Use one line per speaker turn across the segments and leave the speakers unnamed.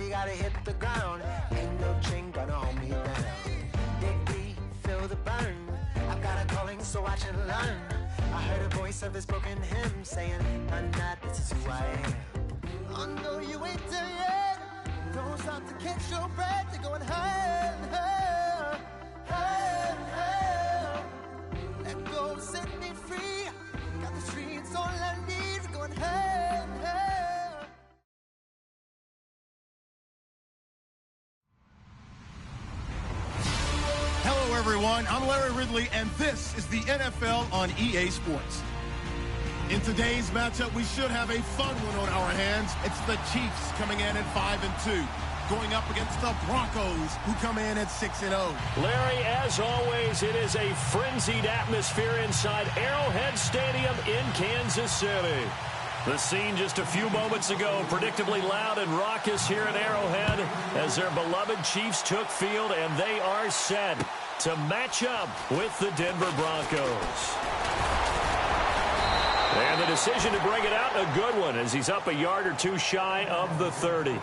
really gotta hit the ground. Ain't no chain gonna hold me down. Dig deep, feel the burn. I've got a calling, so watch and learn. I heard a voice of his broken hymn saying, "None that this is who I am." I know you ain't there yet. Don't stop to catch your breath. You're going higher and higher, higher and higher. Let go, set me free. Got the streets all I need. We're going higher and higher.
Hello, everyone. I'm Larry Ridley, and this is the NFL on EA Sports. In today's matchup, we should have a fun one on our hands. It's the Chiefs coming in at 5-2, going up against the Broncos, who come in at 6-0.
Larry, as always, it is a frenzied atmosphere inside Arrowhead Stadium in Kansas City. The scene just a few moments ago, predictably loud and raucous here at Arrowhead as their beloved Chiefs took field, and they are set to match up with the Denver Broncos. And the decision to bring it out, a good one, as he's up a yard or two shy of the 30.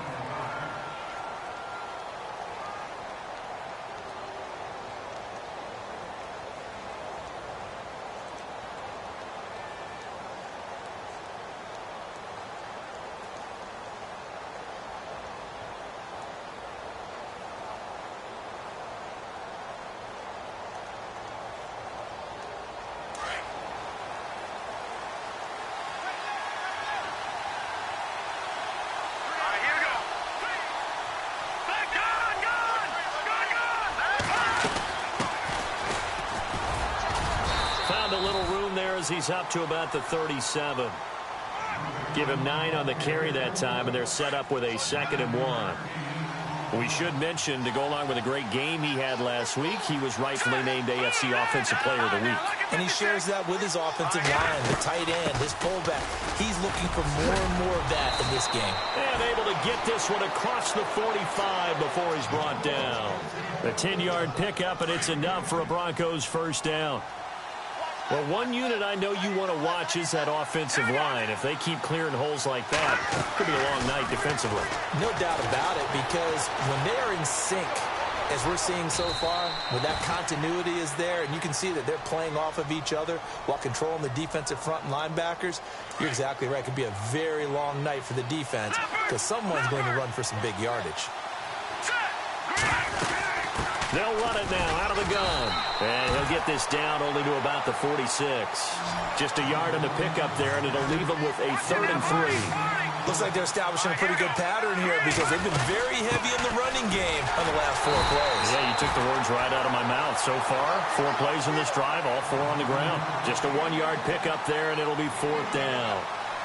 He's up to about the 37. Give him 9 on the carry that time, and they're set up with a 2nd and 1. We should mention, to go along with a great game he had last week, he was rightfully named AFC Offensive Player of the Week.
And he shares that with his offensive line, the tight end, his fullback. He's looking for more and more of that in this game.
And able to get this one across the 45 before he's brought down. A 10-yard pickup, and it's enough for a Broncos first down. Well, one unit I know you want to watch is that offensive line. If they keep clearing holes like that, it could be a long night defensively.
No doubt about it, because when they are in sync, as we're seeing so far, when that continuity is there, and you can see that they're playing off of each other while controlling the defensive front and linebackers, you're exactly right. It could be a very long night for the defense because someone's going to run for some big yardage.
They'll run it now out of the gun. And he'll get this down only to about the 46. Just a yard on the pickup there, and it'll leave him with a 3rd and 3.
Looks like they're establishing a pretty good pattern here because they've been very heavy in the running game on the last 4 plays.
Yeah, you took the words right out of my mouth. So far, 4 plays in this drive, all 4 on the ground. Just a 1-yard pickup there, and it'll be 4th down.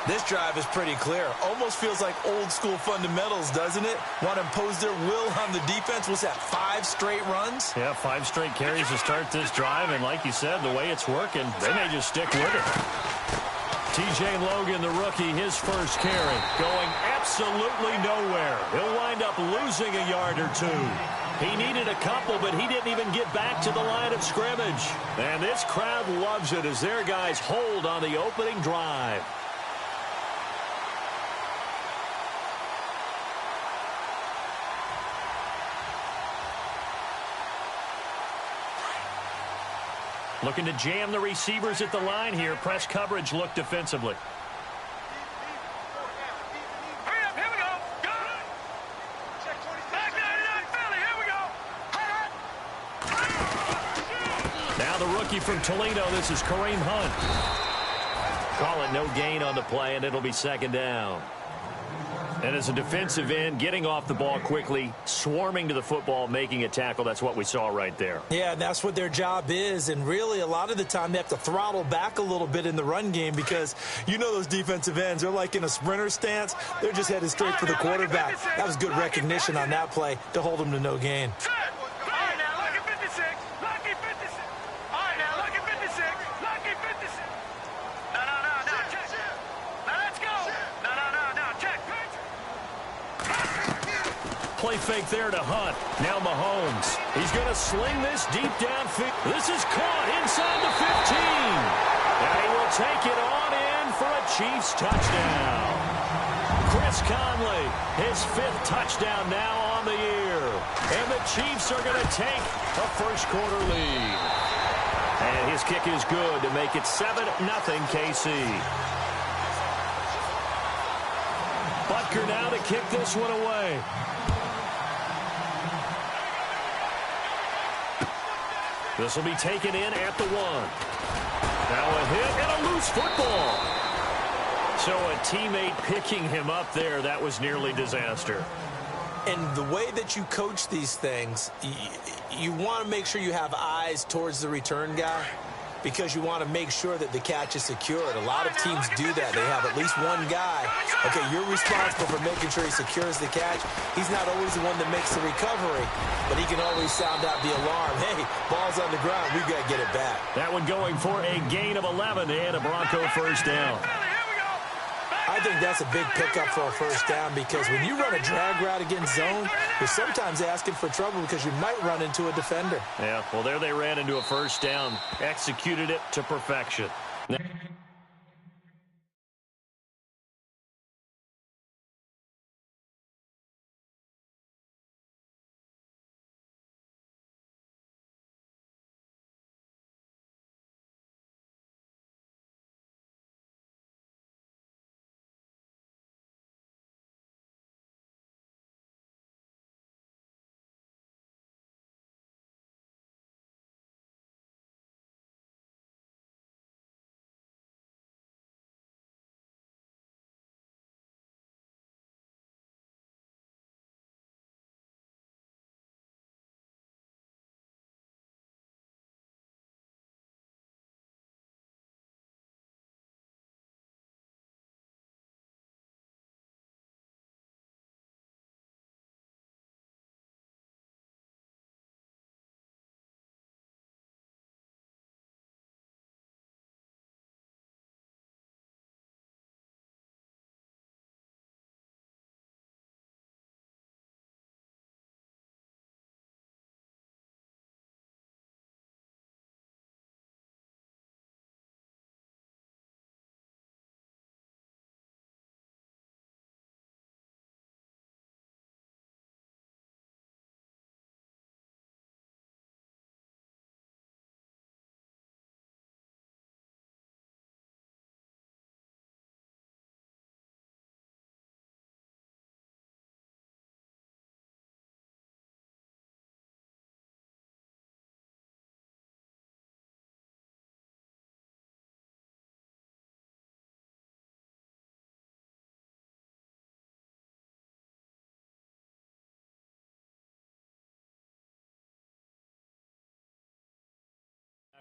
This drive is pretty clear. Almost feels like old-school fundamentals, doesn't it? Want to impose their will on the defense. What's that, 5 straight runs?
Yeah, 5 straight carries to start this drive, and like you said, the way it's working, they may just stick with it. TJ Logan, the rookie, his first carry, going absolutely nowhere. He'll wind up losing a yard or 2. He needed a couple, but he didn't even get back to the line of scrimmage. And this crowd loves it as their guys hold on the opening drive. Looking to jam the receivers at the line here. Press coverage look defensively.
Hurry up, here we go. Go. Back there, Philly, here we go.
Now the rookie from Toledo, this is Kareem Hunt. Call it no gain on the play, and it'll be 2nd down. And as a defensive end, getting off the ball quickly, swarming to the football, making a tackle, that's what we saw right there.
Yeah, and that's what their job is. And really, a lot of the time, they have to throttle back a little bit in the run game because you know those defensive ends, they're like in a sprinter stance. They're just headed straight for the quarterback. That was good recognition on that play to hold them to no gain.
Play fake there to Hunt. Now Mahomes. He's going to sling this deep downfield. This is caught inside the 15. And he will take it on in for a Chiefs touchdown. Chris Conley, his 5th touchdown now on the year. And the Chiefs are going to take a first-quarter lead. And his kick is good to make it 7-0 KC. Butker now to kick this one away. This will be taken in at the 1. Now a hit and a loose football. So a teammate picking him up there, that was nearly disaster.
And the way that you coach these things, you want to make sure you have eyes towards the return guy because you want to make sure that the catch is secured. A lot of teams do that. They have at least one guy. Okay, you're responsible for making sure he secures the catch. He's not always the one that makes the recovery, but he can always sound out the alarm. Hey, ball's on the ground. We've got to get it back.
That one going for a gain of 11 and a Bronco first down.
I think that's a big pickup for a first down because when you run a drag route against zone, you're sometimes asking for trouble because you might run into a defender.
Yeah, well, there they ran into a first down, executed it to perfection.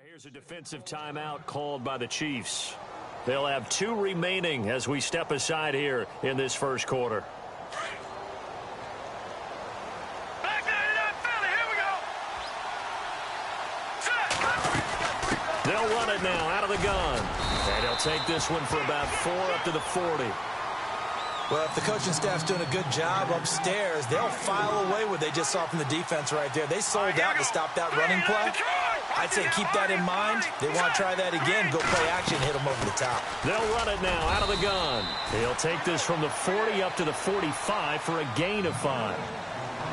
Here's a defensive timeout called by the Chiefs. They'll have 2 remaining as we step aside here in this first quarter.
Back 99 Philly, here we go.
They'll run it now out of the gun. And he'll take this one for about 4 up to the 40.
Well, if the coaching staff's doing a good job upstairs, they'll file away what they just saw from the defense right there. They sold out to stop that running play. I'd say keep that in mind. They want to try that again. Go play action, hit them over the top.
They'll run it now out of the gun. He'll take this from the 40 up to the 45 for a gain of 5.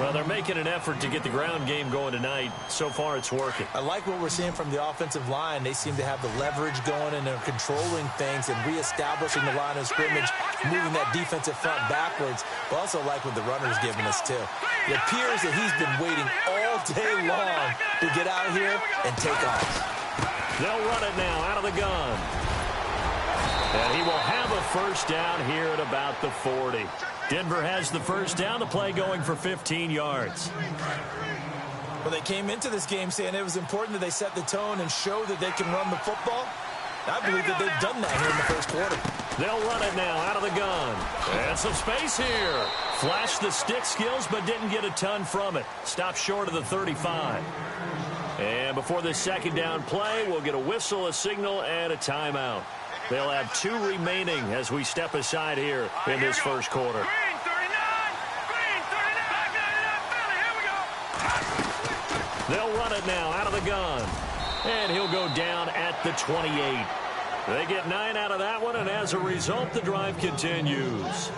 Well, they're making an effort to get the ground game going tonight. So far, it's working.
I like what we're seeing from the offensive line. They seem to have the leverage going, and they're controlling things and reestablishing the line of scrimmage, moving that defensive front backwards. But also like what the runner's giving us, too. It appears that he's been waiting all day long to get out here and take off.
They'll run it now out of the gun. And he will have a first down here at about the 40. Denver has the first down, the play going for 15 yards.
Well, they came into this game saying it was important that they set the tone and show that they can run the football. I believe that they've done that here in the first quarter.
They'll run it now out of the gun. And some space here. Flashed the stick skills, but didn't get a ton from it. Stopped short of the 35. And before this second down play, we'll get a whistle, a signal, and a timeout. They'll have 2 remaining as we step aside here in this first quarter.
Green 39, Green 39, back 99 Philly, here we go.
They'll run it now out of the gun. And he'll go down at the 28. They get 9 out of that one, and as a result, the drive continues.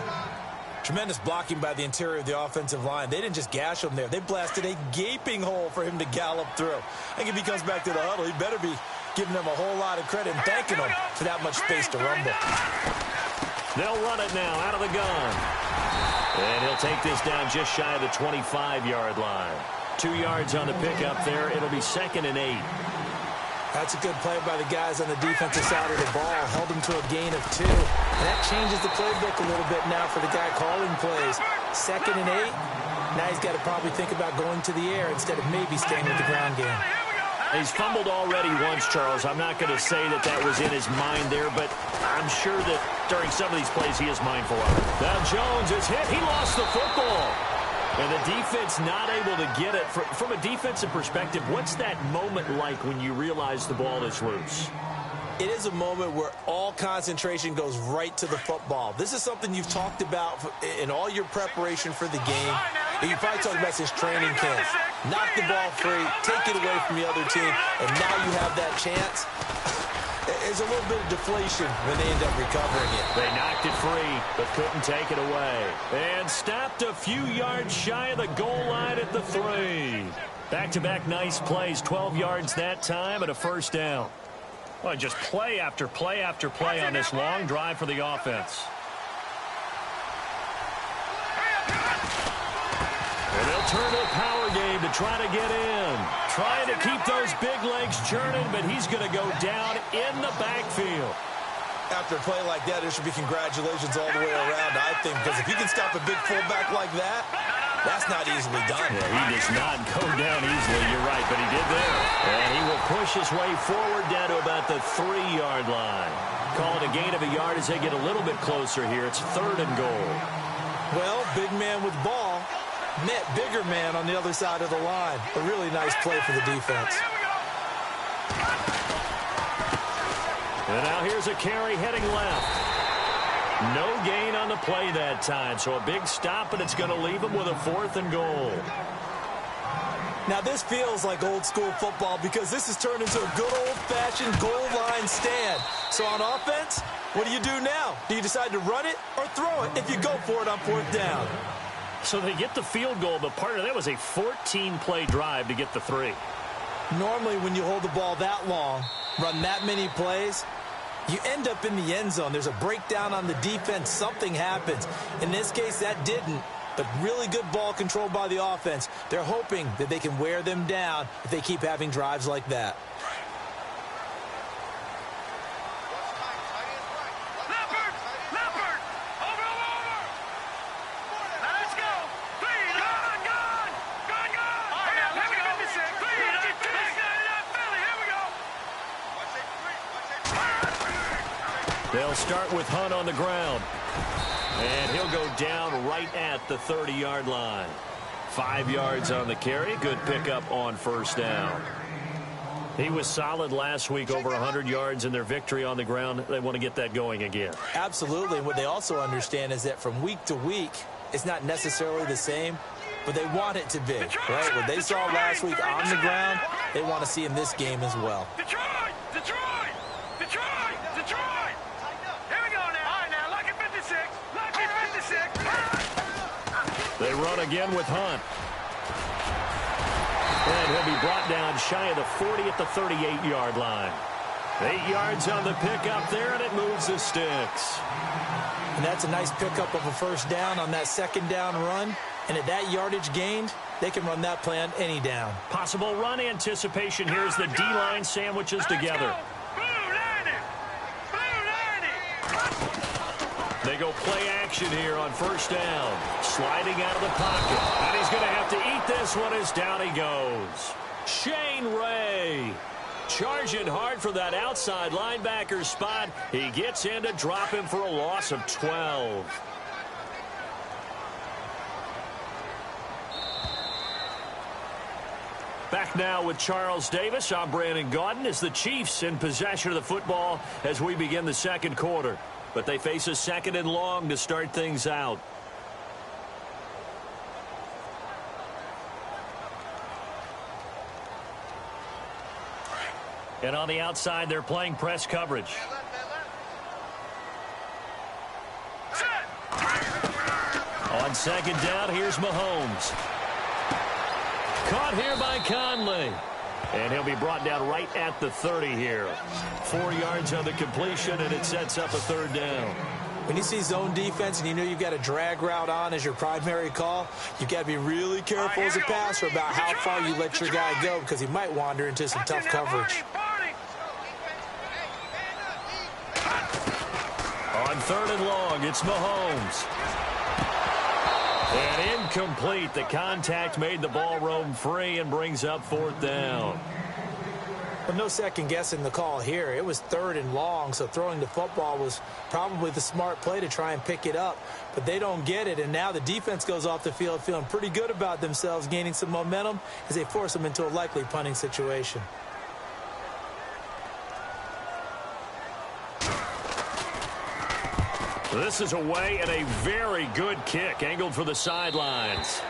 Tremendous blocking by the interior of the offensive line. They didn't just gash him there. They blasted a gaping hole for him to gallop through. I think if he comes back to the huddle, he better be giving them a whole lot of credit and thanking them for that much space to rumble.
They'll run it now out of the gun. And he'll take this down just shy of the 25-yard line. 2 yards on the pickup there. It'll be 2nd and 8.
That's a good play by the guys on the defensive side of the ball. Held them to a gain of 2. And that changes the playbook a little bit now for the guy calling plays. 2nd and 8. Now he's got to probably think about going to the air instead of maybe staying with the ground game.
He's fumbled already once, Charles. I'm not going to say that that was in his mind there, but I'm sure that during some of these plays he is mindful of it. Now Jones is hit. He lost the football. And the defense not able to get it. From a defensive perspective, what's that moment like when you realize the ball is loose?
It is a moment where all concentration goes right to the football. This is something you've talked about in all your preparation for the game. And you probably talked about since training camp. Knock the ball free, take it away from the other team, and now you have that chance. There's a little bit of deflation when they end up recovering it.
They knocked it free, but couldn't take it away. And stopped a few yards shy of the goal line at the 3. Back-to-back nice plays, 12 yards that time and a first down. Well, just play after play after play on this long drive for the offense. And they'll turn to a power game to try to get in. Trying to keep those big legs churning, but he's going to go down in the backfield.
After a play like that, there should be congratulations all the way around, I think, because if you can stop a big fullback like that, that's not easily done.
Yeah, he does not go down easily, you're right, but he did there. And he will push his way forward down to about the 3-yard line. Call it a gain of a yard as they get a little bit closer here. It's 3rd and goal.
Well, big man with ball met bigger man on the other side of the line. A really nice play for the defense.
And now here's a carry heading left. No gain on the play that time, so a big stop, and it's going to leave him with a 4th and goal.
Now, this feels like old-school football because this has turned into a good old-fashioned goal line stand. So on offense, what do you do now? Do you decide to run it or throw it if you go for it on 4th down?
So they get the field goal, but part of that was a 14-play drive to get the 3.
Normally, when you hold the ball that long, run that many plays, you end up in the end zone. There's a breakdown on the defense. Something happens. In this case, that didn't. But really good ball control by the offense. They're hoping that they can wear them down if they keep having drives like that.
They'll start with Hunt on the ground. And he'll go down right at the 30-yard line. 5 yards on the carry. Good pickup on 1st down. He was solid last week, over 100 yards in their victory on the ground. They want to get that going again.
Absolutely. And what they also understand is that from week to week, it's not necessarily the same, but they want it to be, right? What they saw last week on the ground, they want to see in this game as well.
Detroit! Detroit! Detroit! Detroit! Here we go now. All right, now, lock at 56. Lock at 56.
They run again with Hunt. And he'll be brought down shy of the 40 at the 38-yard line. 8 yards on the pickup there, and it moves the sticks.
And that's a nice pickup of a 1st down on that 2nd down run. And at that yardage gained, they can run that play on any down.
Possible run anticipation here as the D-line sandwiches together. They go play action here on 1st down. Sliding out of the pocket. And he's going to have to eat this one as down he goes. Shane Ray charging hard for that outside linebacker spot. He gets in to drop him for a loss of 12. Back now with Charles Davis. I'm Brandon Gaudin as the Chiefs in possession of the football as we begin the 2nd quarter. But they face a 2nd and long to start things out. And on the outside, they're playing press coverage. On second down, here's Mahomes. Caught here by Conley. And he'll be brought down right at the 30 here. 4 yards on the completion, and it sets up a third down.
When you see zone defense and you know you've got a drag route on as your primary call, you've got to be really careful as a passer about how far you let your guy go because he might wander into some tough coverage.
On third and long, it's Mahomes. And incomplete. The contact made the ball roam free and brings up fourth down.
Well, no second guessing the call here. It was third and long, so throwing the football was probably the smart play to try and pick it up. But they don't get it, and now the defense goes off the field feeling pretty good about themselves, gaining some momentum as they force them into a likely punting situation.
This is away and a very good kick, angled for the sidelines.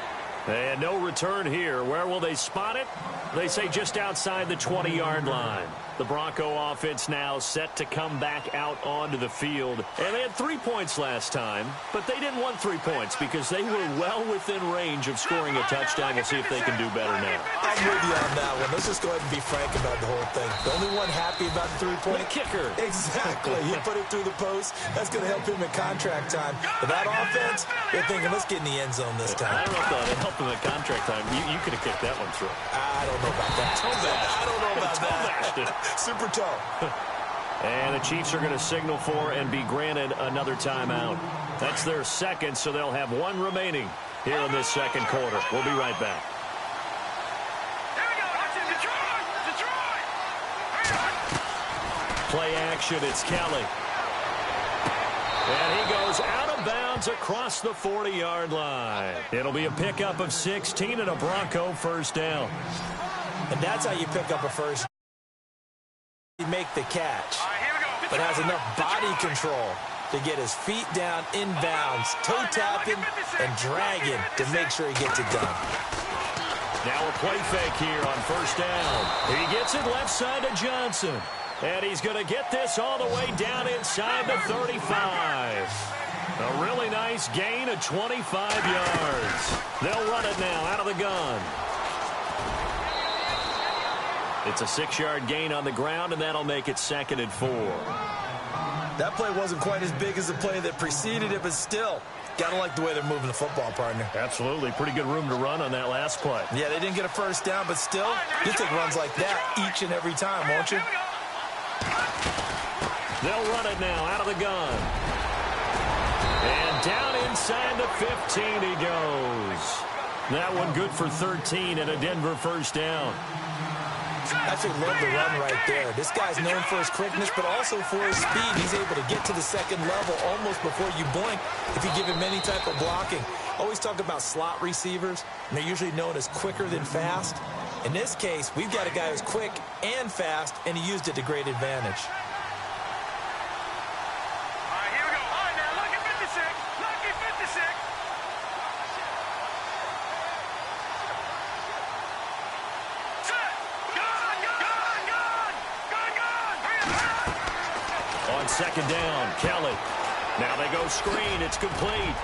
And no return here. Where will they spot it? They say just outside the 20-yard line. The Bronco offense now set to come back out onto the field. And they had 3 points last time, but they didn't want 3 points because they were well within range of scoring a touchdown. We'll see if they can do better now.
I'm with you on that one. Let's just go ahead and be frank about the whole thing. The only one happy about the 3-point.
The kicker.
Exactly. He put it through the post. That's going to help him in contract time. But that offense, they're thinking, let's get in the end zone this time.
I don't know if that helped him in contract time. You could have kicked that one through.
I don't know about that. I don't know about that. Super toe.
And the Chiefs are going to signal for and be granted another timeout. That's their second, so they'll have one remaining here in this second quarter. We'll be right back.
Here we go. Detroit.
Play action. It's Kelly. And he goes out of bounds across the 40-yard line. It'll be a pickup of 16 and a Bronco first down.
And that's how you pick up a first. You make the catch, but has enough body control to get his feet down inbounds, toe tapping and dragging to make sure he gets it done.
Now a play fake here on first down. He gets it left side to Johnson. And he's going to get this all the way down inside the 35. A really nice gain of 25 yards. They'll run it now out of the gun. It's a 6-yard gain on the ground, and that'll make it 2nd and 4.
That play wasn't quite as big as the play that preceded it, but still, got to like the way they're moving the football, partner.
Absolutely. Pretty good room to run on that last play.
Yeah, they didn't get a first down, but still, you take runs like that each and every time, won't you?
They'll run it now out of the gun. And down inside the 15 he goes. That one good for 13 and a Denver first down.
I actually love the run right there. This guy's known for his quickness, but also for his speed. He's able to get to the second level almost before you blink if you give him any type of blocking. Always talk about slot receivers, and they're usually known as quicker than fast. In this case, we've got a guy who's quick and fast, and he used it to great advantage.
Second down, Kelly. Now they go screen. It's complete.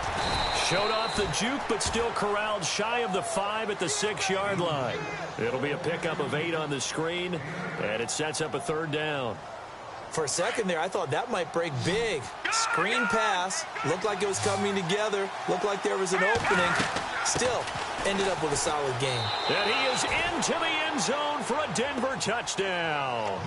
Showed off the juke, but still corralled shy of the 5 at the 6-yard line. It'll be a pickup of 8 on the screen, and it sets up a third down.
For a second there, I thought that might break big. Screen pass. Looked like it was coming together. Looked like there was an opening. Still, ended up with a solid game.
And he is into the end zone for a Denver touchdown.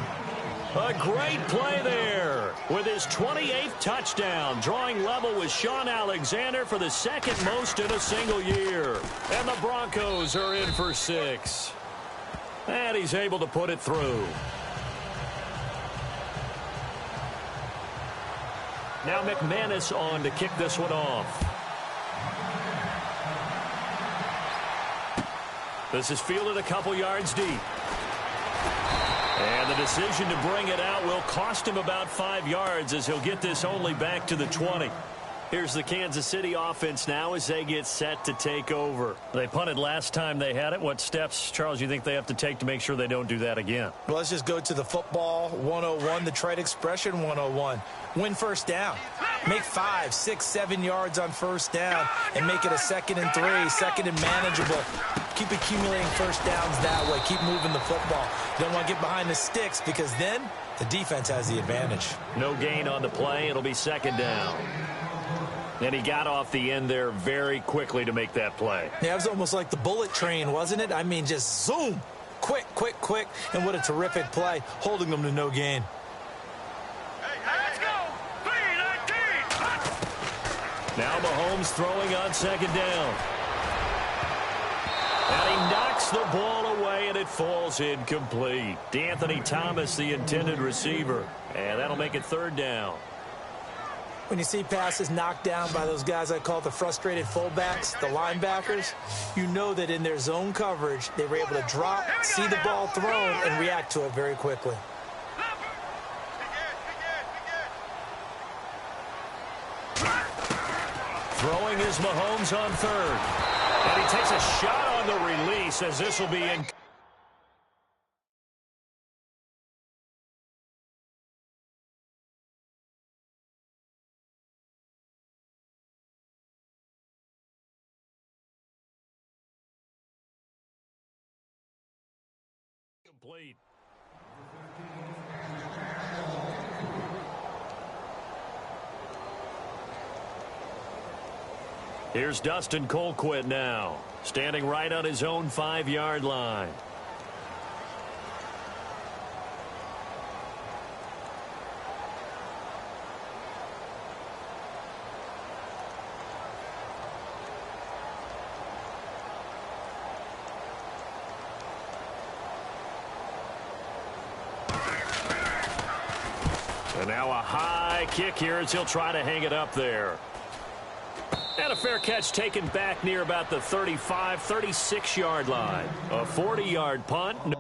A great play there with his 28th touchdown, drawing level with Sean Alexander for the second most in a single year. And the Broncos are in for 6. And he's able to put it through. Now McManus on to kick this one off. This is fielded a couple yards deep. And the decision to bring it out will cost him about 5 yards as he'll get this only back to the 20. Here's the Kansas City offense now as they get set to take over. They punted last time they had it. What steps, Charles, you think they have to take to make sure they don't do that again?
Well, let's just go to the football 101, the trade expression 101. Win first down. Make 5, 6, 7 yards on first down and make it a 2nd and 3, 2nd and manageable. Keep accumulating first downs that way. Keep moving the football. You don't want to get behind the sticks because then the defense has the advantage.
No gain on the play. It'll be 2nd down. And he got off the end there very quickly to make that play.
Yeah, it was almost like the bullet train, wasn't it? I mean, just zoom. Quick, quick, quick. And what a terrific play, holding them to no gain.
Let's go. 3-19.
Now Mahomes throwing on 2nd down. And he knocks the ball away, and it falls incomplete. D'Anthony Thomas, the intended receiver. And that'll make it 3rd down.
When you see passes knocked down by those guys I call the frustrated fullbacks, the linebackers, you know that in their zone coverage, they were able to drop, see the ball thrown, and react to it very quickly.
Throwing is Mahomes on 3rd. And he takes a shot on the release as this will be in. Complete. Here's Dustin Colquitt now, standing right on his own 5-yard line. And now a high kick here as he'll try to hang it up there. And a fair catch taken back near about the 35, 36-yard line. A 40-yard punt.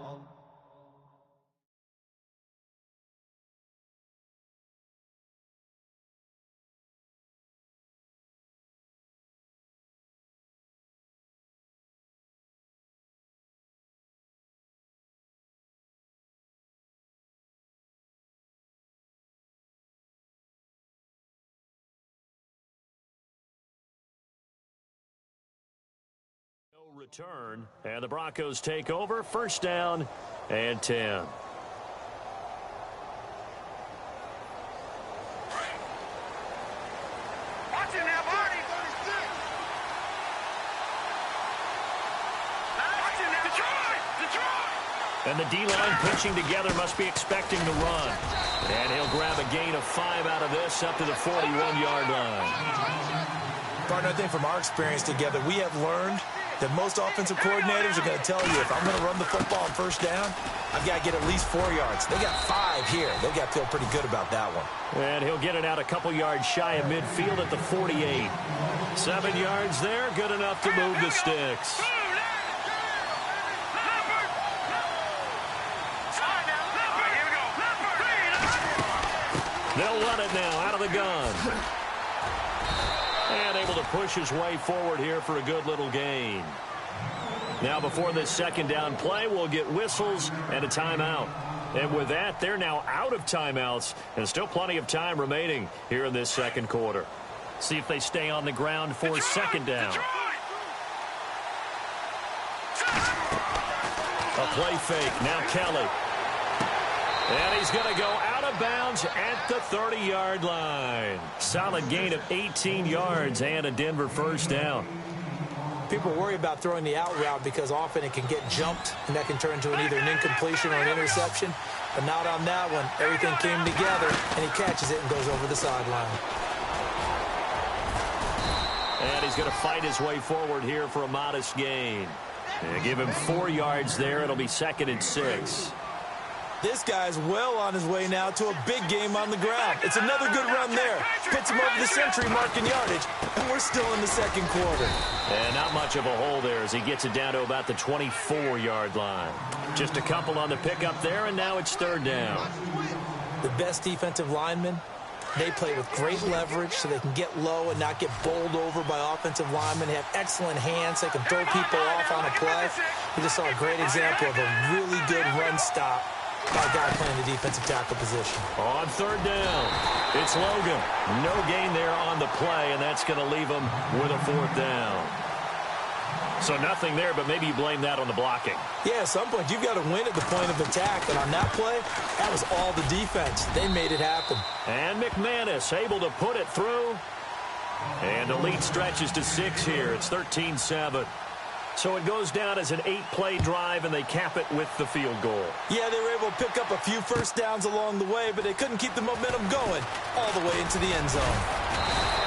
Return, and the Broncos take over. 1st down and 10.
Watch it now, Barney. Watch it now. Detroit!
And the D-line pinching together must be expecting the run. And he'll grab a gain of 5 out of this up to the 41-yard line.
Partner, I think from our experience together, we have learned that most offensive coordinators are going to tell you if I'm going to run the football on 1st down, I've got to get at least 4 yards. They got 5 here. They've got to feel pretty good about that one.
And he'll get it out a couple yards shy of midfield at the 48. 7 yards there, good enough to move the sticks. They'll run it now out of the gun. And able to push his way forward here for a good little gain. Now before this 2nd down play, we'll get whistles and a timeout. And with that, they're now out of timeouts and still plenty of time remaining here in this 2nd quarter. See if they stay on the ground for 2nd down. A play fake. Now Kelly. And he's going to go out of bounds at the 30-yard line. Solid gain of 18 yards and a Denver 1st down.
People worry about throwing the out route because often it can get jumped, and that can turn into either an incompletion or an interception. But not on that one. Everything came together, and he catches it and goes over the sideline.
And he's going to fight his way forward here for a modest gain. And give him 4 yards there. It'll be 2nd and 6.
This guy's well on his way now to a big game on the ground. It's another good run there. Puts him over the century mark in yardage, and we're still in the 2nd quarter.
And not much of a hole there as he gets it down to about the 24-yard line. Just a couple on the pickup there, and now it's 3rd down.
The best defensive linemen They play with great leverage so they can get low and not get bowled over by offensive linemen. They have excellent hands. They can throw people off on a play. We just saw a great example of a really good run stop by a guy playing the defensive tackle position.
On third down, it's Logan. No gain there on the play, and that's going to leave him with a fourth down. So nothing there, but maybe you blame that on the blocking. Yeah, at some point, you've got to win at the point of attack. And on that play, that was all the defense. They made it happen. And McManus able to put it through. And the lead stretches to 6 here. It's 13-7. So it goes down as an 8-play drive, and they cap it with the field goal. Yeah, they were able to pick up a few first downs along the way, but they couldn't keep the momentum going all the way into the end zone.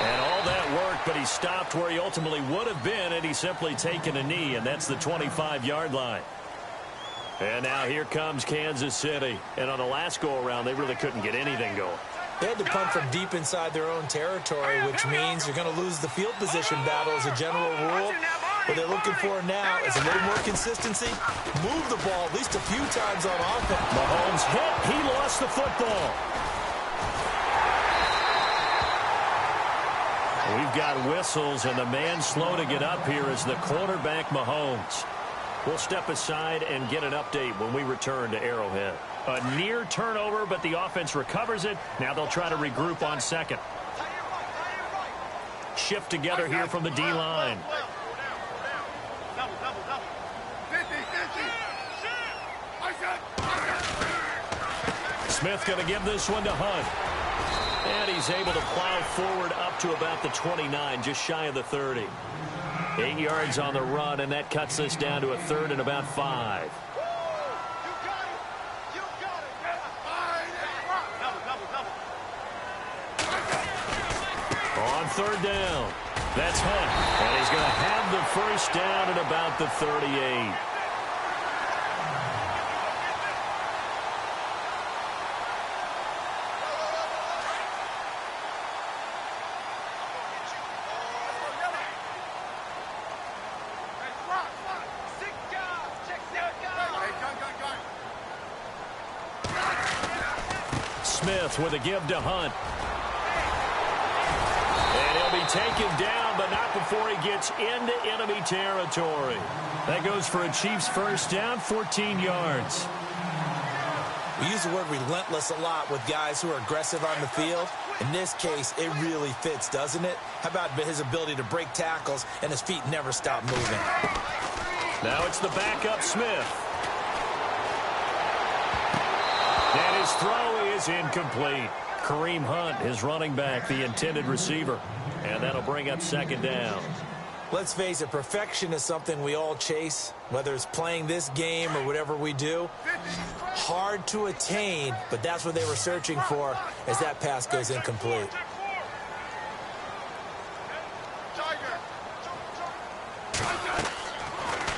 And all that work, but he stopped where he ultimately would have been, and he's simply taken a knee, and that's the 25-yard line. And now here comes Kansas City. And on the last go-around, they really couldn't get anything going. They had to punt from deep inside their own territory, which means you're going to lose the field position battle as a general rule. What they're looking for now is a little more consistency. Move the ball at least a few times on offense. Mahomes hit. He lost the football. We've got whistles, and the man slow to get up here is the quarterback, Mahomes. We'll step aside and get an update when we return to Arrowhead. A near turnover, but the offense recovers it. Now they'll try to regroup on second. Shift together here from the D-line. Smith going to give this one to Hunt. And he's able to plow forward up to about the 29, just shy of the 30. 8 yards on the run, and that cuts us down to a third and about 5. On third down, that's Hunt. And he's going to have the first down at about the 38. Smith with a give to Hunt. And he'll be taken down, but not before he gets into enemy territory. That goes for a Chiefs first down, 14 yards. We use the word relentless a lot with guys who are aggressive on the field. In this case, it really fits, doesn't it? How about his ability to break tackles and his feet never stop moving? Now it's the backup Smith. And his throw is incomplete. Kareem Hunt, his running back, the intended receiver. And that'll bring up second down. Let's face it, perfection is something we all chase, whether it's playing this game or whatever we do. Hard to attain, but that's what they were searching for as that pass goes incomplete.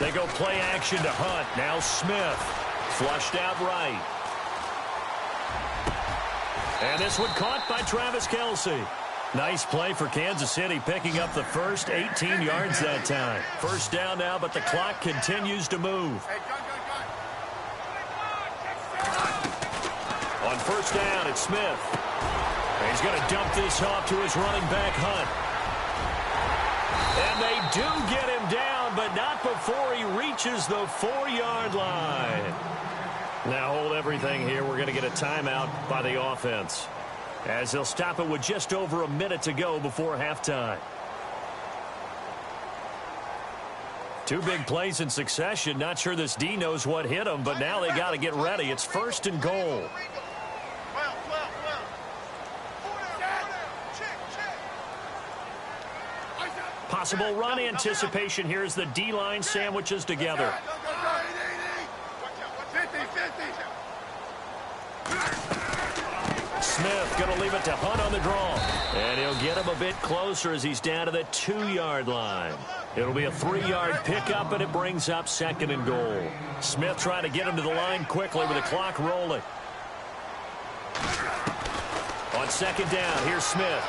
They go play action to Hunt. Now Smith. Flushed out right. And this one caught by Travis Kelce. Nice play for Kansas City, picking up the first 18 yards that time. First down now, but the clock continues to move. On first down, it's Smith. He's going to dump this off to his running back, Hunt. And they do get him down, but not before he reaches the 4-yard line. Now hold everything here. We're going to get a timeout by the offense, as they'll stop it with just over a minute to go before halftime. Two big plays in succession. Not sure this D knows what hit him, but now they got to get ready. It's first and goal. Possible run anticipation here as the D-line sandwiches together. Smith going to leave it to Hunt on the draw. And he'll get him a bit closer as he's down to the 2-yard line. It'll be a 3-yard pickup, and it brings up second and goal. Smith trying to get him to the line quickly with the clock rolling. On second down, here's Smith.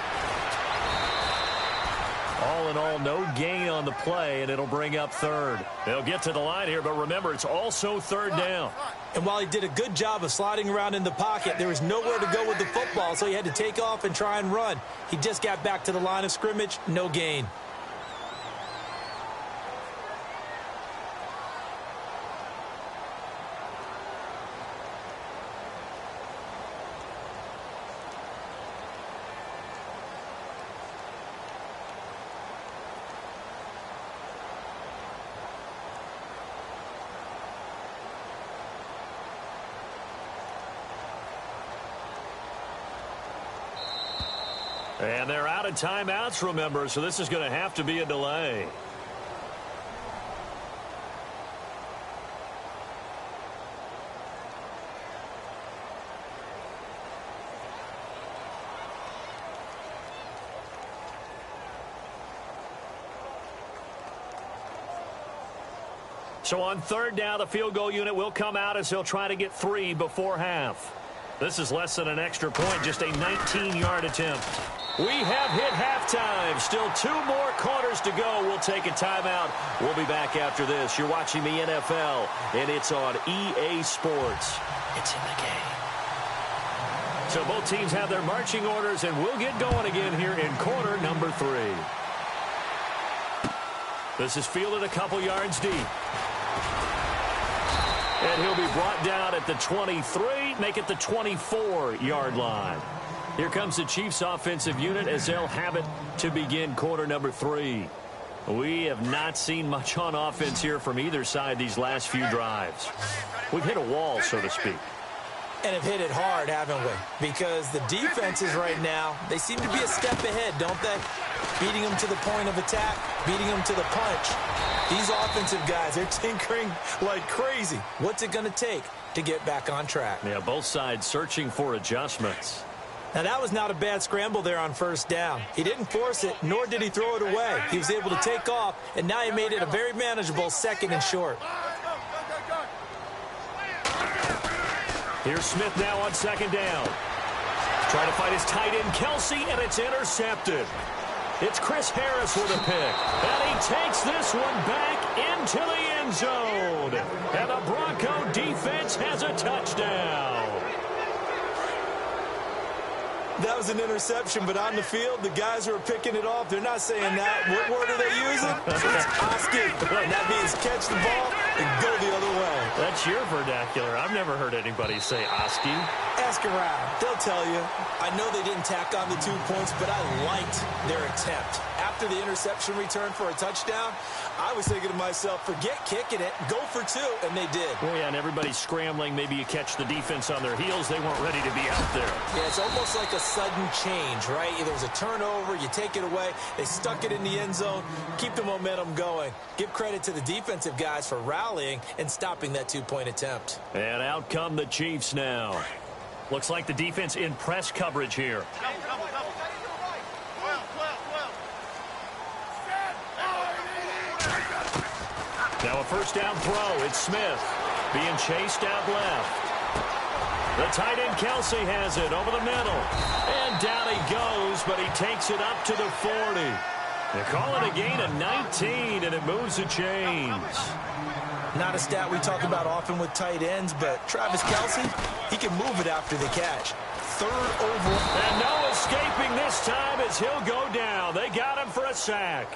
All in all, no gain on the play, and it'll bring up third. They'll get to the line here, but remember, it's also third down.
And while he did a good job of sliding around in the pocket, there was nowhere to go with the football, so he had to take off and try and run. He just got back to the line of scrimmage, no gain.
And they're out of timeouts, remember, so this is going to have to be a delay. So on third down, the field goal unit will come out as he'll try to get 3 before half. This is less than an extra point, just a 19-yard attempt. We have hit halftime. Still 2 more quarters to go. We'll take a timeout. We'll be back after this. You're watching the NFL, and it's on EA Sports. It's in the game. So both teams have their marching orders, and we'll get going again here in quarter number 3. This is fielded a couple yards deep. And he'll be brought down at the 23, make it the 24-yard line. Here comes the Chiefs offensive unit as they'll have it to begin quarter number 3. We have not seen much on offense here from either side these last few drives. We've hit a wall, so to speak.
And have hit it hard, haven't we? Because the defenses right now, they seem to be a step ahead, don't they? Beating them to the point of attack, beating them to the punch. These offensive guys, they're tinkering like crazy. What's it going to take to get back on track?
Yeah, both sides searching for adjustments.
Now, that was not a bad scramble there on first down. He didn't force it, nor did he throw it away. He was able to take off, and now he made it a very manageable 2nd and short.
Here's Smith now on 2nd down. Trying to find his tight end, Kelsey, and it's intercepted. It's Chris Harris with a pick. And he takes this one back into the end zone. And the Bronco defense has a touchdown.
That was an interception, but on the field, the guys who are picking it off, they're not saying that. What word are they using? It's Oski. And that means catch the ball and go the other way.
That's your vernacular. I've never heard anybody say Oski.
Ask around. They'll tell you. I know they didn't tack on the 2 points, but I liked their attempt. After the interception return for a touchdown, I was thinking to myself, forget kicking it, go for 2, and they did.
Well, yeah, and everybody's scrambling. Maybe you catch the defense on their heels. They weren't ready to be out there.
Yeah, it's almost like a sudden change, right? There was a turnover, you take it away, they stuck it in the end zone, keep the momentum going. Give credit to the defensive guys for rallying and stopping that 2-point attempt.
And out come the Chiefs now. Looks like the defense in press coverage here. Now a first down throw. It's Smith being chased out left. The tight end Kelsey has it over the middle. And down he goes, but he takes it up to the 40. They call it a gain of 19, and it moves the chains.
Not a stat we talk about often with tight ends, but Travis Kelsey, he can move it after the catch. 3rd overall.
And no escaping this time as he'll go down. They got him for a sack.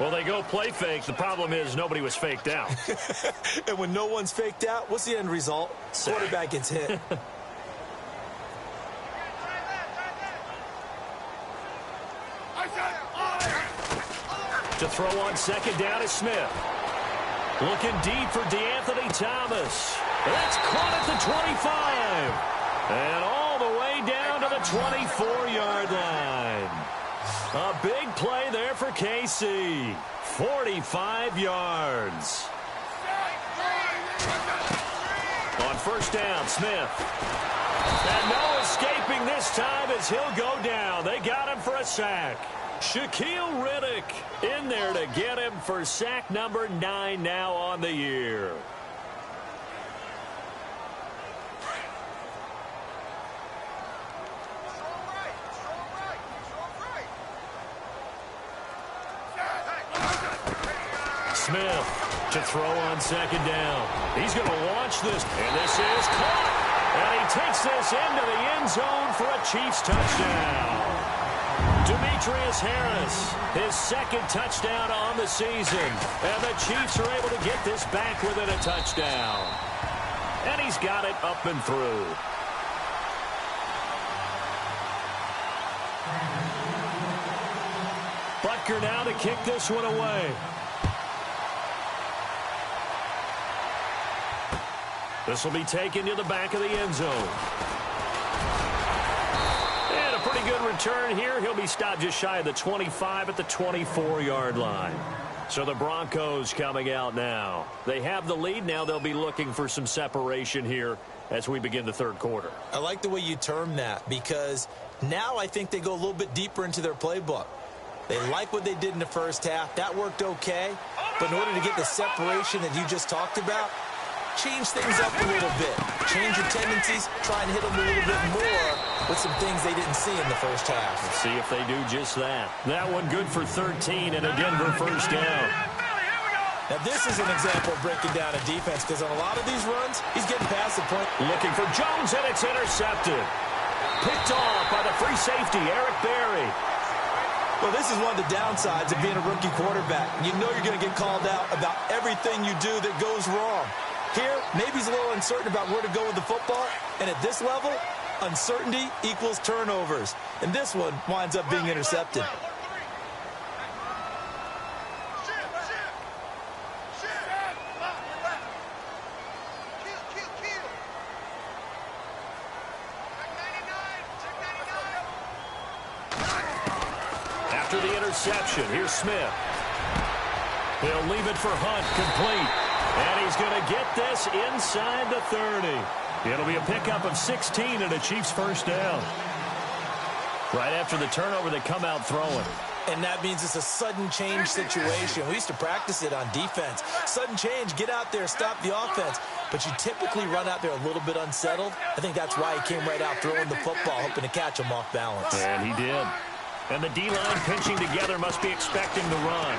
Well, they go play fake. The problem is nobody was faked out.
And when no one's faked out, what's the end result? Quarterback gets hit.
To throw on 2nd down is Smith. Looking deep for DeAnthony Thomas. That's caught at the 25. And all the way down to the 24-yard line. A big play there for KC. 45 yards. On first down, Smith. And no escaping this time as he'll go down. They got him for a sack. Shaquille Riddick in there to get him for sack number 9 now on the year. Smith to throw on second down. He's going to launch this, and this is caught. And he takes this into the end zone for a Chiefs touchdown. Demetrius Harris, his second touchdown on the season. And the Chiefs are able to get this back within a touchdown. And he's got it up and through. Butker now to kick this one away. This will be taken to the back of the end zone. And a pretty good return here. He'll be stopped just shy of the 25 at the 24-yard line. So the Broncos coming out now. They have the lead. Now they'll be looking for some separation here as we begin the third quarter.
I like the way you term that, because now I think they go a little bit deeper into their playbook. They like what they did in the first half. That worked okay. But in order to get the separation that you just talked about, change things up a little bit. Change your tendencies. Try and hit them a little bit more with some things they didn't see in the first half.
Let's see if they do just that. That one good for 13 and a Denver first down.
Now this is an example of breaking down a defense, because on a lot of these runs, he's getting past the point.
Looking for Jones, and it's intercepted. Picked off by the free safety, Eric Berry.
Well, this is one of the downsides of being a rookie quarterback. You know you're going to get called out about everything you do that goes wrong. Here, maybe he's a little uncertain about where to go with the football. And at this level, uncertainty equals turnovers. And this one winds up being intercepted.
After the interception, here's Smith. He'll leave it for Hunt, complete. And he's going to get this inside the 30. It'll be a pickup of 16 and a Chiefs first down. Right after the turnover, they come out throwing.
And that means it's a sudden change situation. We used to practice it on defense. Sudden change, get out there, stop the offense. But you typically run out there a little bit unsettled. I think that's why he came right out throwing the football, hoping to catch him off balance.
And he did. And the D-line pinching together must be expecting the run.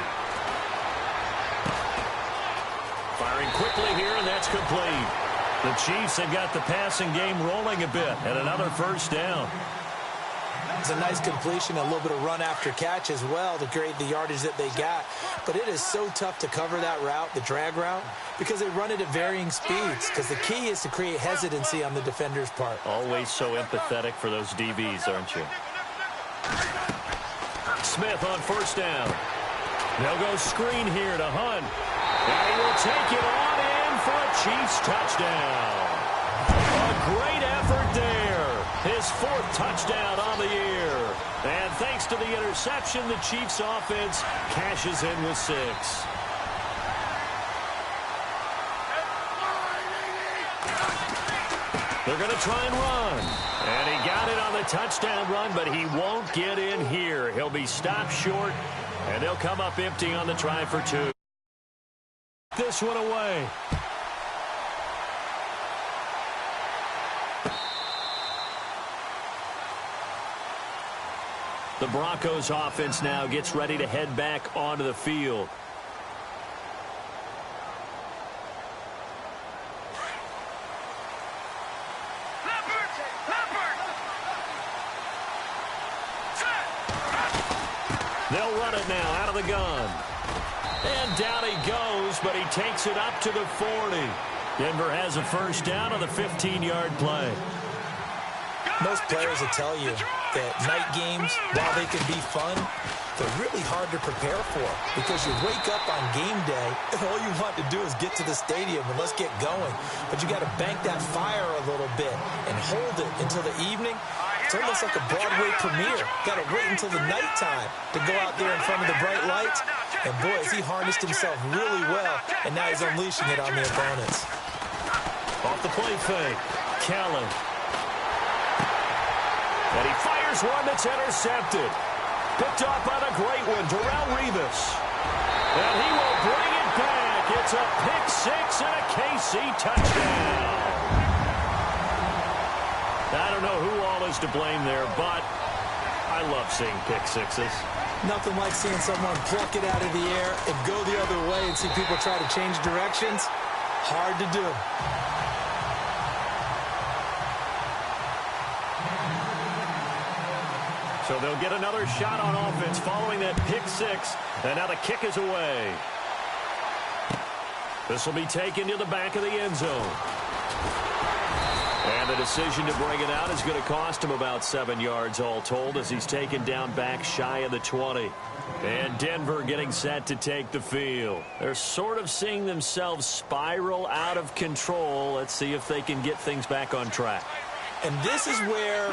Firing quickly here, and that's complete. The Chiefs have got the passing game rolling a bit, and another first down.
It's a nice completion, a little bit of run after catch as well to create the yardage that they got. But it is so tough to cover that route, the drag route, because they run it at varying speeds, because the key is to create hesitancy on the defender's part.
Always so empathetic for those DBs, aren't you? Smith on first down. They'll go screen here to Hunt. And he will take it on in for a Chiefs touchdown. A great effort there. His fourth touchdown on the year. And thanks to the interception, the Chiefs offense cashes in with 6. They're going to try and run. And he got it on the touchdown run, but he won't get in here. He'll be stopped short, and they'll come up empty on the try for 2. This one away. The Broncos offense now gets ready to head back onto the field. They'll run it now out of the gun. And down he goes, but he takes it up to the 40. Denver has a first down on the 15-yard play.
Most players will tell you that night games, while they can be fun, they're really hard to prepare for, because you wake up on game day and all you want to do is get to the stadium and let's get going. But you got to bank that fire a little bit and hold it until the evening. It's almost like a Broadway premiere. Got to wait until the nighttime to go out there in front of the bright lights. And boy, has he harnessed himself really well, and now he's unleashing it on the opponents.
Off the play fake, Kellen. And he fires one that's intercepted. Picked off by the great one, Darrelle Revis. And he will bring it back. It's a pick 6 and a KC touchdown. I don't know who all is to blame there, but I love seeing pick 6s.
Nothing like seeing someone pluck it out of the air and go the other way and see people try to change directions. Hard to do.
So they'll get another shot on offense following that pick six. And now the kick is away. This will be taken to the back of the end zone. And the decision to bring it out is going to cost him about 7 yards all told as he's taken down back shy of the 20. And Denver getting set to take the field. They're sort of seeing themselves spiral out of control. Let's see if they can get things back on track.
And this is where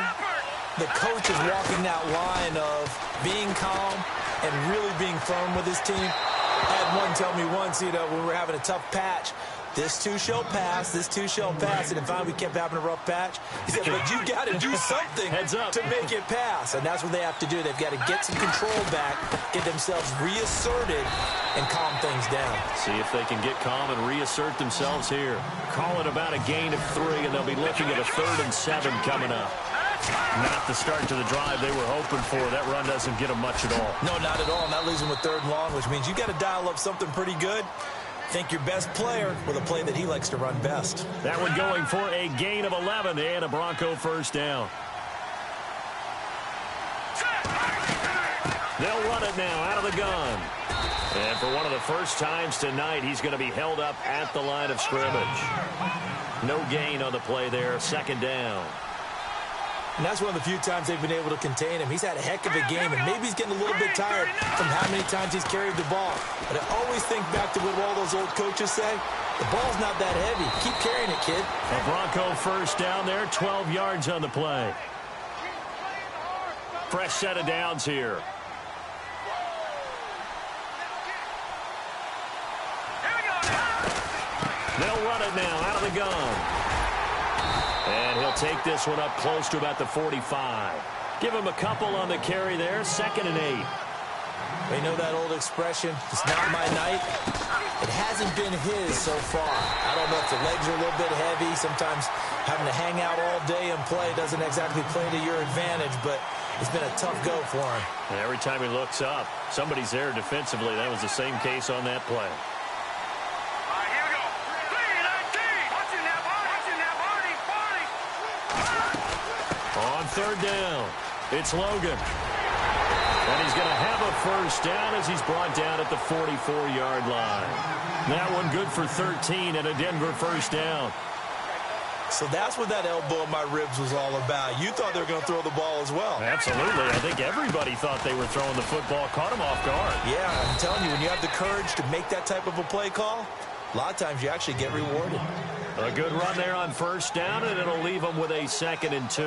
the coach is walking that line of being calm and really being firm with his team. I had one tell me once, when we were having a tough patch, this too shall pass, this too shall pass. And if we kept having a rough patch, he said, but you got to do something to make it pass. And that's what they have to do. They've got to get some control back, get themselves reasserted, and calm things down.
See if they can get calm and reassert themselves here. Call it about a gain of 3, and they'll be looking at a 3rd and 7 coming up. Not the start to the drive they were hoping for. That run doesn't get them much at all.
No, not at all. And that leaves them with 3rd and long, which means you got to dial up something pretty good. Think your best player with a play that he likes to run best.
That one going for a gain of 11 and a Bronco first down. They'll run it now out of the gun. And for one of the first times tonight, he's going to be held up at the line of scrimmage. No gain on the play there, 2nd down.
And that's one of the few times they've been able to contain him. He's had a heck of a game, and maybe he's getting a little bit tired from how many times he's carried the ball. But I always think back to what all those old coaches say. The ball's not that heavy. Keep carrying it, kid.
A Bronco first down there, 12 yards on the play. Fresh set of downs here. They'll run it now out of the gun. And he'll take this one up close to about the 45. Give him a couple on the carry there, 2nd and 8.
They know that old expression, it's not my night. It hasn't been his so far. I don't know if the legs are a little bit heavy. Sometimes having to hang out all day and play doesn't exactly play to your advantage, but it's been a tough go for him.
And every time he looks up, somebody's there defensively. That was the same case on that play. On 3rd down, it's Logan. And he's going to have a first down as he's brought down at the 44-yard line. That one good for 13 and a Denver first down.
So that's what that elbow in my ribs was all about. You thought they were going to throw the ball as well.
Absolutely. I think everybody thought they were throwing the football. Caught him off guard.
Yeah, I'm telling you, when you have the courage to make that type of a play call, a lot of times you actually get rewarded.
A good run there on first down, and it'll leave them with a 2nd and 2.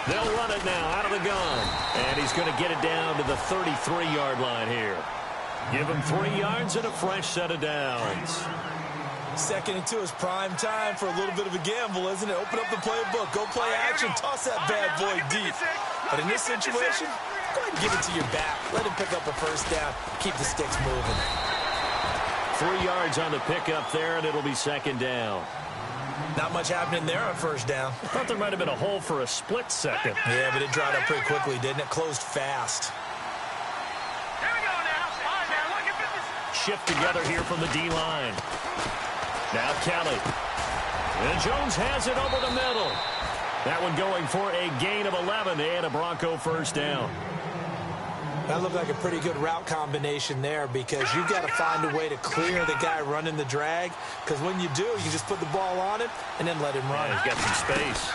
They'll run it now out of the gun. And he's going to get it down to the 33-yard line here. Give him 3 yards and a fresh set of downs.
2nd and 2 is prime time for a little bit of a gamble, isn't it? Open up the playbook. Go play action. Toss that bad boy deep. But in this situation, go ahead and give it to your back. Let him pick up a first down. Keep the sticks moving.
3 yards on the pickup there, and it'll be 2nd down.
Not much happening there on first down.
I thought there might have been a hole for a split second.
Yeah, but it dried up pretty quickly, didn't it? Closed fast.
Here we go now. All right, now look at this.
Shift together here from the D-line. Now Kelly. And Jones has it over the middle. That one going for a gain of 11 and a Bronco first down.
That looked like a pretty good route combination there because you've got to find a way to clear the guy running the drag, because when you do, you just put the ball on him and then let him run.
Yeah, he's got some space.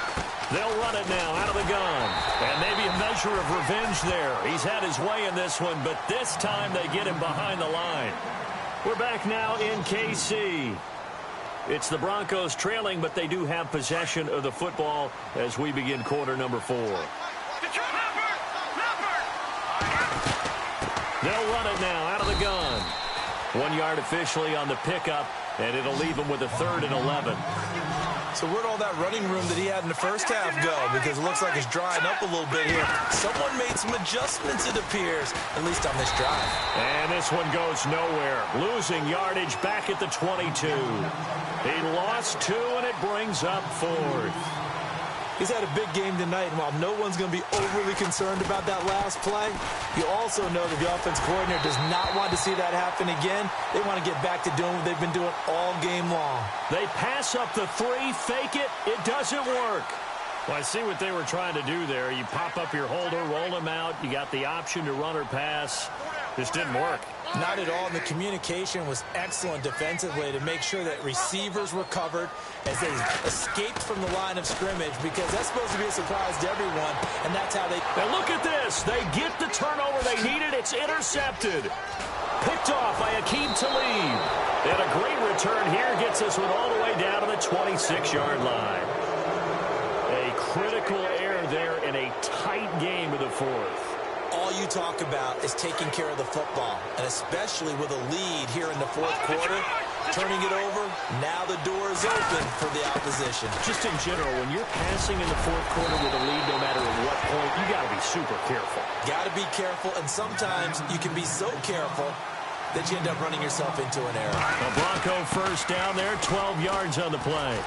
They'll run it now out of the gun. And maybe a measure of revenge there. He's had his way in this one, but this time they get him behind the line. We're back now in KC. It's the Broncos trailing, but they do have possession of the football as we begin quarter number 4. They'll run it now out of the gun. 1 yard officially on the pickup, and it'll leave them with a 3rd and 11.
So where'd all that running room that he had in the first half go? Because it looks like it's drying up a little bit here. Someone made some adjustments, it appears, at least on this drive.
And this one goes nowhere. Losing yardage back at the 22. He lost 2, and it brings up 4th.
He's had a big game tonight, and while no one's going to be overly concerned about that last play, you also know that the offense coordinator does not want to see that happen again. They want to get back to doing what they've been doing all game long.
They pass up the three, fake it, it doesn't work. Well, I see what they were trying to do there. You pop up your holder, roll him out. You got the option to run or pass. Just didn't work.
Not at all, and the communication was excellent defensively to make sure that receivers were covered as they escaped from the line of scrimmage, because that's supposed to be a surprise to everyone, and that's how they...
Now look at this. They get the turnover they needed. It's intercepted. Picked off by Akeem Talib. And a great return here gets this one all the way down to the 26-yard line. A critical error there in a tight game of the fourth.
All you talk about is taking care of the football, and especially with a lead here in the fourth quarter, turning it over, now the door is open for the opposition.
Just in general, when you're passing in the fourth quarter with a lead, no matter at what point, you got to be super careful.
Got to be careful, and sometimes you can be so careful that you end up running yourself into an error.
A Bronco first down there, 12 yards on the play.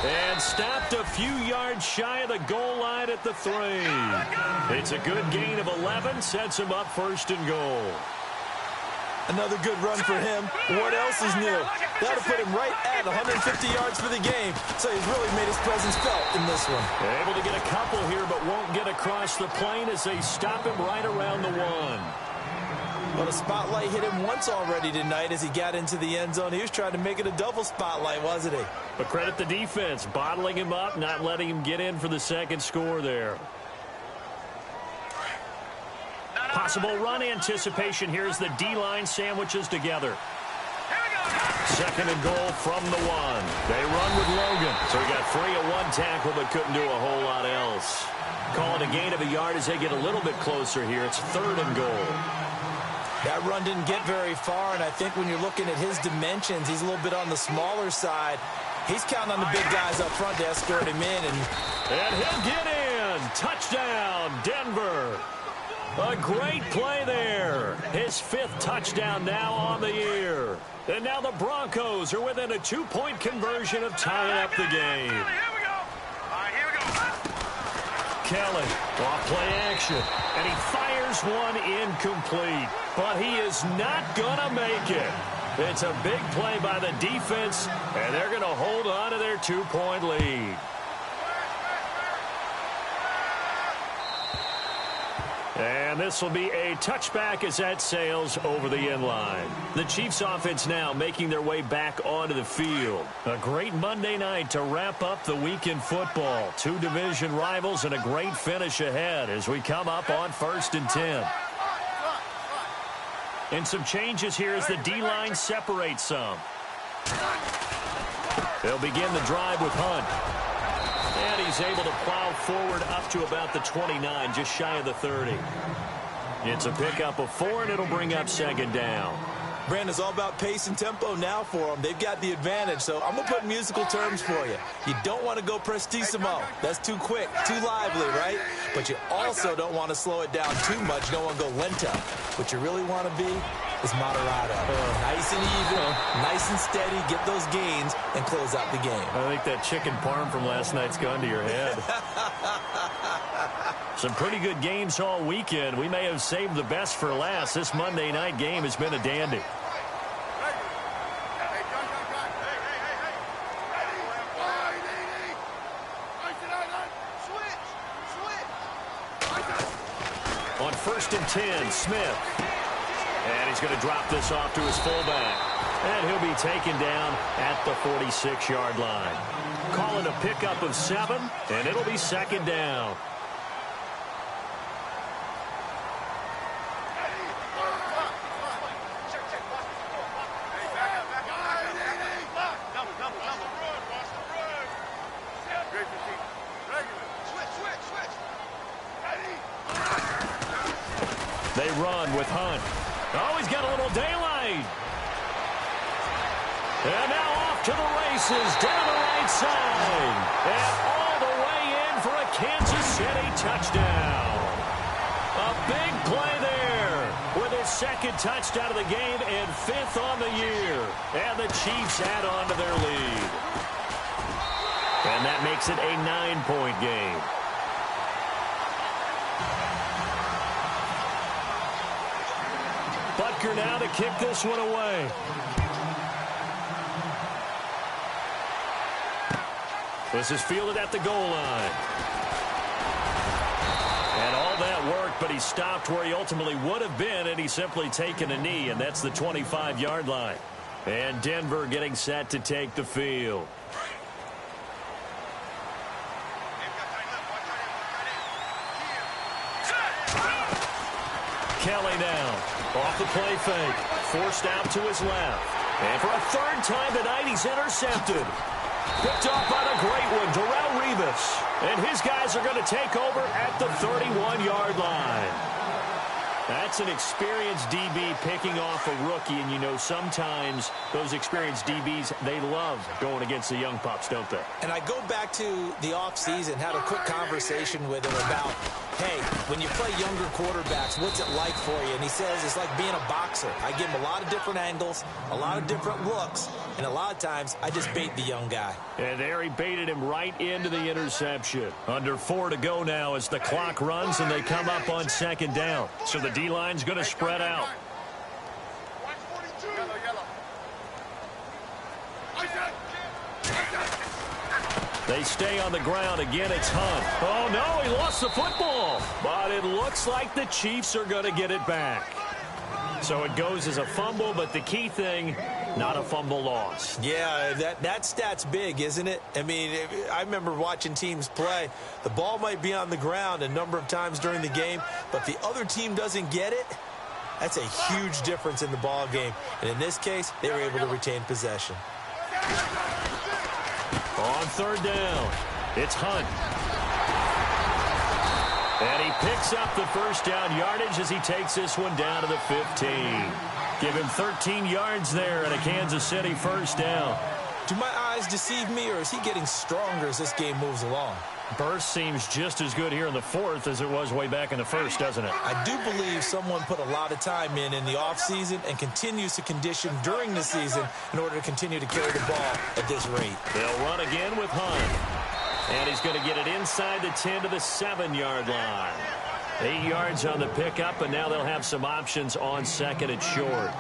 And stopped a few yards shy of the goal line at the 3. It's a good gain of 11, sets him up first and goal.
Another good run for him. What else is new? That'll put him right at 150 yards for the game, so he's really made his presence felt in this one.
Able to get a couple here, but won't get across the plane as they stop him right around the 1.
Well, the spotlight hit him once already tonight as he got into the end zone. He was trying to make it a double spotlight, wasn't he?
But credit the defense, bottling him up, not letting him get in for the second score there. Possible run anticipation. Here's the D-line sandwiches together. Second and goal from the 1. They run with Logan. So he got free of one tackle but couldn't do a whole lot else. Call it a gain of a yard as they get a little bit closer here. It's third and goal.
That run didn't get very far, and I think when you're looking at his dimensions, he's a little bit on the smaller side. He's counting on the big guys up front to escort him in.
And he'll get in. Touchdown, Denver. A great play there. His 5th touchdown now on the year. And now the Broncos are within a 2-point conversion of tying up the game.
Here we go. All right, here we go.
Kelly, off play action. And he fires one incomplete. But he is not going to make it. It's a big play by the defense, and they're going to hold on to their 2-point lead. And this will be a touchback as that sails over the end line. The Chiefs offense now making their way back onto the field. A great Monday night to wrap up the week in football. 2 division rivals and a great finish ahead as we come up on 1st and 10. And some changes here as the D-line separates some. They'll begin the drive with Hunt. And he's able to plow forward up to about the 29, just shy of the 30. It's a pickup of 4, and it'll bring up 2nd down.
Brandon, it's all about pace and tempo now for them. They've got the advantage, so I'm going to put musical terms for you. You don't want to go prestissimo. That's too quick, too lively, right? But you also don't want to slow it down too much. You don't want to go lento. What you really want to be is moderato. Nice and even, nice and steady, get those gains, and close out the game.
I think that chicken parm from last night's gone to your head. Some pretty good games all weekend. We may have saved the best for last. This Monday night game has been a dandy. On 1st and 10, Smith. And he's going to drop this off to his fullback. And he'll be taken down at the 46-yard line. Call it a pickup of 7, and it'll be 2nd down. They run with Hunt. Oh, he's got a little daylight. And now off to the races down the right side. And all the way in for a Kansas City touchdown. A big play there with his 2nd touchdown of the game and 5th on the year. And the Chiefs add on to their lead. And And that makes it a 9-point game. Butker now to kick this one away. This is fielded at the goal line. And all that worked, but he stopped where he ultimately would have been, and he's simply taken a knee, and that's the 25-yard line. And Denver getting set to take the field. Kelly now. Off the play fake. Forced out to his left. And for a third time tonight, he's intercepted. Picked off by the great one, Darrelle Revis. And his guys are going to take over at the 31-yard line. That's an experienced DB picking off a rookie, and you know sometimes those experienced DBs, they love going against the young pups, don't they?
And I go back to the offseason, had a quick conversation with him about, hey, when you play younger quarterbacks, what's it like for you? And he says it's like being a boxer. I give him a lot of different angles, a lot of different looks, and a lot of times I just bait the young guy.
And there he baited him right into the interception. Under 4 to go now as the clock runs and they come up on second down. So the D-line's going to spread out. They stay on the ground. Again, it's Hunt. Oh, no, he lost the football. But it looks like the Chiefs are going to get it back. So it goes as a fumble, but the key thing, not a fumble loss.
Yeah, that stat's big, isn't it? I mean, I remember watching teams play. The ball might be on the ground a number of times during the game, but if the other team doesn't get it, that's a huge difference in the ball game. And in this case, they were able to retain possession.
On third down, it's Hunt. And he picks up the first down yardage as he takes this one down to the 15. Give him 13 yards there and a Kansas City first down.
Do my eyes deceive me, or is he getting stronger as this game moves along?
Burst seems just as good here in the fourth as it was way back in the first, doesn't it?
I do believe someone put a lot of time in the offseason and continues to condition during the season in order to continue to carry the ball at this rate.
They'll run again with Hunt. And he's going to get it inside the 10 to the 7-yard line. 8 yards on the pickup, and now they'll have some options on second and short.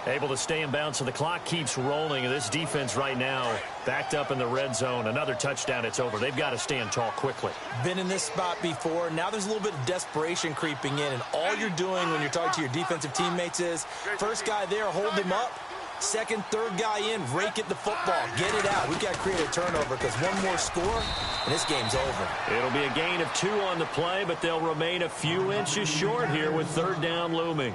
Able to stay in bounds, so the clock keeps rolling. And this defense right now backed up in the red zone. Another touchdown, it's over. They've got to stand tall quickly.
Been in this spot before. Now there's a little bit of desperation creeping in, and all you're doing when you're talking to your defensive teammates is, first guy there, hold him up. Second, third guy in, rake at the football. Get it out. We've got to create a turnover because one more score, and this game's over.
It'll be a gain of 2 on the play, but they'll remain a few inches short here with third down looming.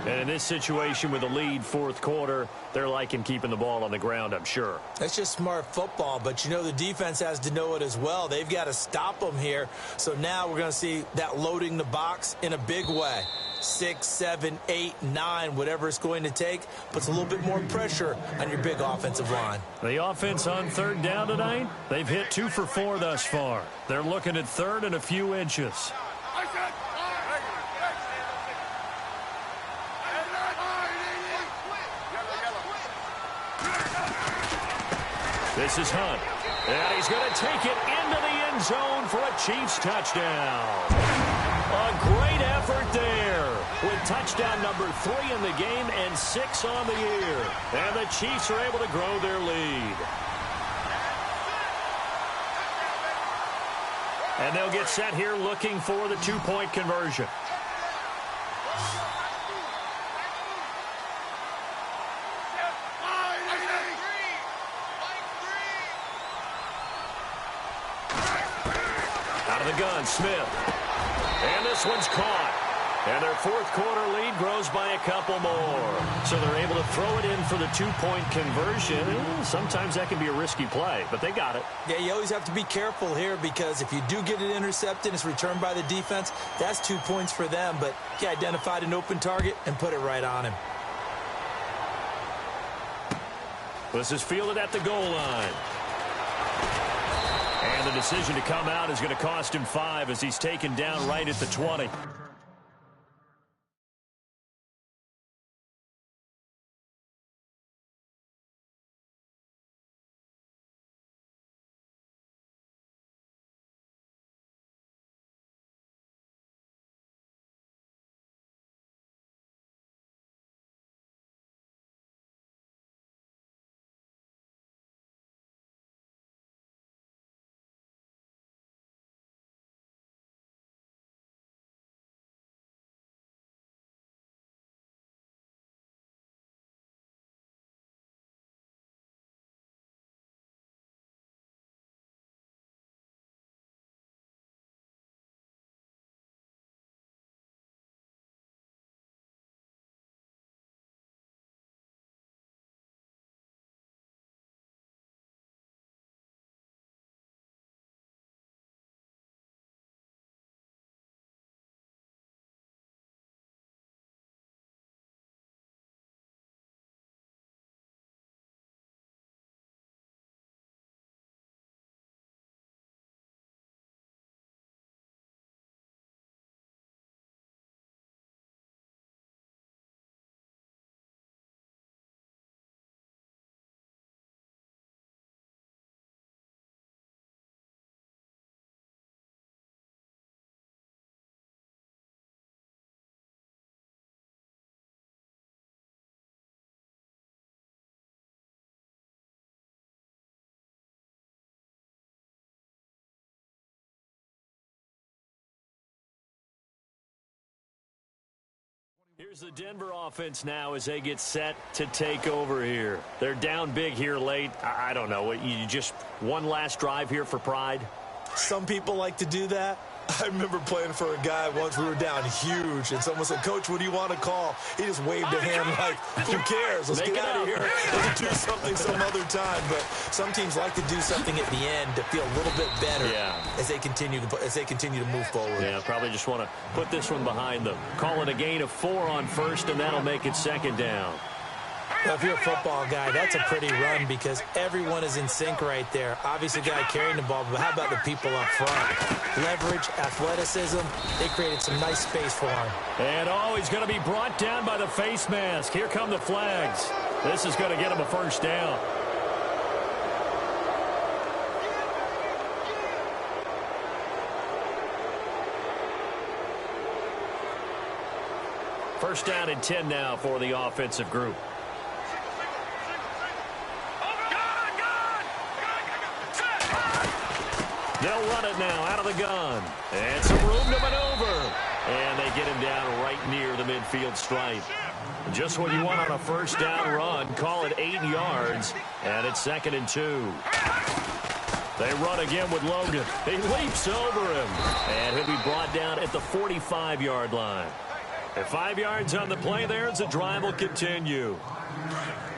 And in this situation with a lead fourth quarter, they're liking keeping the ball on the ground, I'm sure.
That's just smart football, but you know the defense has to know it as well. They've got to stop them here. So now we're going to see that loading the box in a big way. 6, 7, 8, 9, whatever it's going to take, puts a little bit more pressure on your big offensive line.
The offense on third down tonight, they've hit 2 for 4 thus far. They're looking at third and a few inches. This is Hunt, and he's going to take it into the end zone for a Chiefs touchdown. A great effort there with touchdown number 3 in the game and 6 on the year. And the Chiefs are able to grow their lead. And they'll get set here looking for the 2-point conversion. Out of the gun, Smith. And this one's caught. And their fourth quarter lead grows by a couple more. So they're able to throw it in for the 2-point conversion. Sometimes that can be a risky play, but they got it.
Yeah, you always have to be careful here because if you do get it intercepted, it's returned by the defense, that's 2 points for them. But he identified an open target and put it right on him.
This is fielded at the goal line. And the decision to come out is going to cost him 5 as he's taken down right at the 20. Here's the Denver offense now as they get set to take over here. They're down big here late. I don't know. You just one last drive here for pride?
Some people like to do that. I remember playing for a guy once. We were down huge, and someone said, "Coach, what do you want to call?" He just waved a hand like, "Who cares? Let's get out of here. Let's do something some other time." But some teams like to do something at the end to feel a little bit better as they continue to move forward.
Yeah, probably just want to put this one behind them. Call it a gain of 4 on first, and that'll make it second down.
Well, if you're a football guy, that's a pretty run because everyone is in sync right there. Obviously, the guy carrying the ball, but how about the people up front? Leverage, athleticism, they created some nice space for him.
And, he's going to be brought down by the face mask. Here come the flags. This is going to get him a first down. First down and 10 now for the offensive group. They'll run it now out of the gun. And some room to maneuver. And they get him down right near the midfield stripe. Just what you want on a first down run. Call it 8 yards. And it's 2nd and 2. They run again with Logan. He leaps over him. And he'll be brought down at the 45-yard line. And 5 yards on the play there as the drive will continue.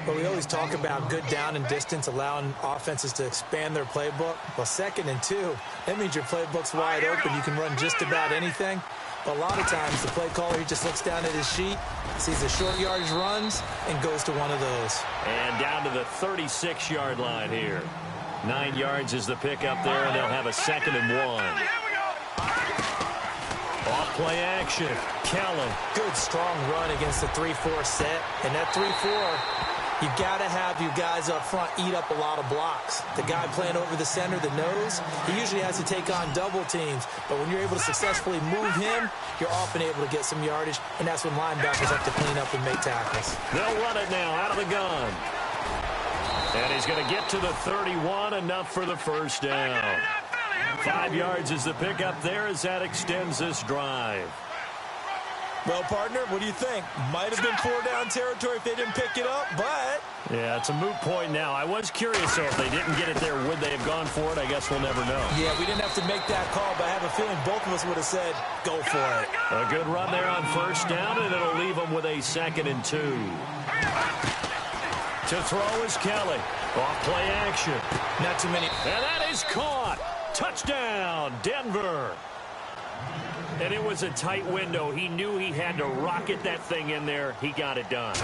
Well, we always talk about good down and distance, allowing offenses to expand their playbook. Well, 2nd and 2, that means your playbook's wide open. You can run just about anything. But a lot of times, the play caller, he just looks down at his sheet, sees the short yardage runs, and goes to one of those.
And down to the 36-yard line here. 9 yards is the pickup there, and they'll have a 2nd and 1. Off play action. Kelly.
Good, strong run against the 3-4 set. And that 3-4, you've got to have you guys up front eat up a lot of blocks. The guy playing over the center, the nose, he usually has to take on double teams. But when you're able to successfully move him, you're often able to get some yardage. And that's when linebackers have to clean up and make tackles.
They'll run it now out of the gun. And he's going to get to the 31, enough for the first down. 5 yards is the pickup there as that extends this drive.
Well, partner, what do you think? Might have been 4-down territory if they didn't pick it up, but...
Yeah, it's a moot point now. I was curious, though, if they didn't get it there, would they have gone for it? I guess we'll never know.
Yeah, we didn't have to make that call, but I have a feeling both of us would have said, go for it.
A good run there on first down, and it'll leave them with a 2nd and 2. To throw is Kelly. Off play action.
Not too many.
And that is caught. Touchdown, Denver. And it was a tight window. He knew he had to rocket that thing in there. He got it done.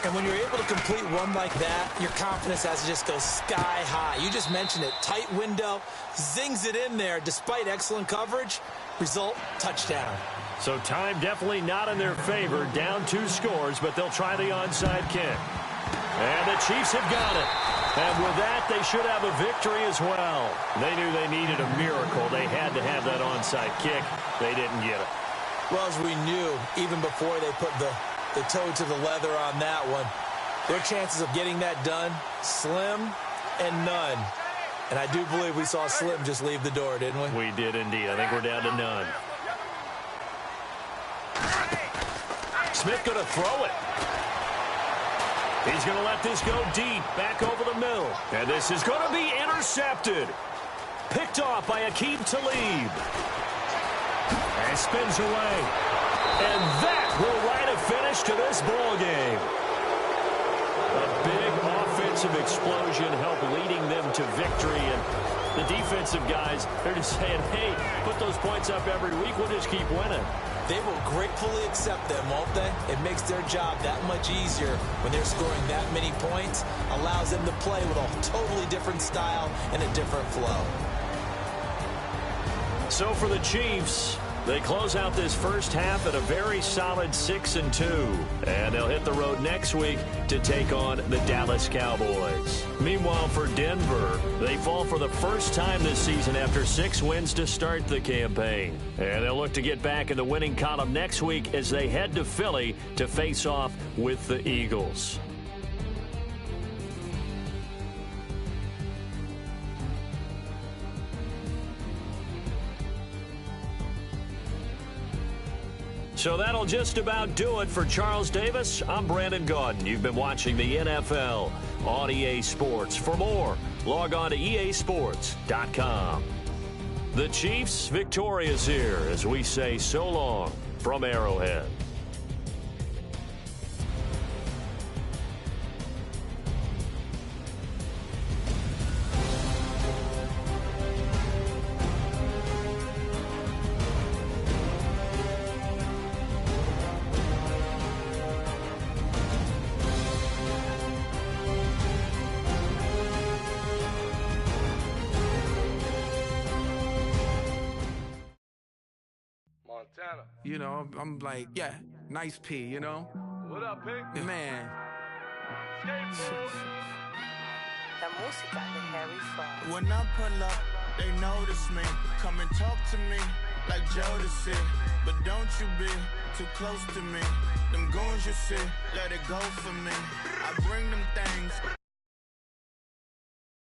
And when you're able to complete one like that, your confidence has to just go sky high. You just mentioned it. Tight window, zings it in there despite excellent coverage. Result, touchdown.
So time definitely not in their favor. Down 2 scores, but they'll try the onside kick. And the Chiefs have got it. And with that, they should have a victory as well. They knew they needed a miracle. They had to have that onside kick. They didn't get it.
Well, as we knew, even before they put the toe to the leather on that one, their chances of getting that done, slim and none. And I do believe we saw Slim just leave the door, didn't we?
We did indeed. I think we're down to none. Smith going to throw it. He's going to let this go deep, back over the middle. And this is going to be intercepted. Picked off by Aqib Talib. And spins away. And that will write a finish to this ball game. A big offensive explosion helped leading them to victory. And the defensive guys, they're just saying, hey, put those points up every week. We'll just keep winning.
They will gratefully accept them, won't they? It makes their job that much easier when they're scoring that many points. Allows them to play with a totally different style and a different flow.
So for the Chiefs, they close out this first half at a very solid 6-2. And they'll hit the road next week to take on the Dallas Cowboys. Meanwhile, for Denver, they fall for the first time this season after 6 wins to start the campaign. And they'll look to get back in the winning column next week as they head to Philly to face off with the Eagles. So that'll just about do it for Charles Davis. I'm Brandon Gaudin. You've been watching the NFL on EA Sports. For more, log on to easports.com. The Chiefs victorious here as we say so long from Arrowhead.
Montana.
You know, I'm like, yeah, nice P, you know?
What up, Pink?
Man.
Skateboard.
La música de Harry Fraud.
When I pull up, they notice me. Come and talk to me like Jodeci. But don't you be too close to me. Them goons you see, let it go for me.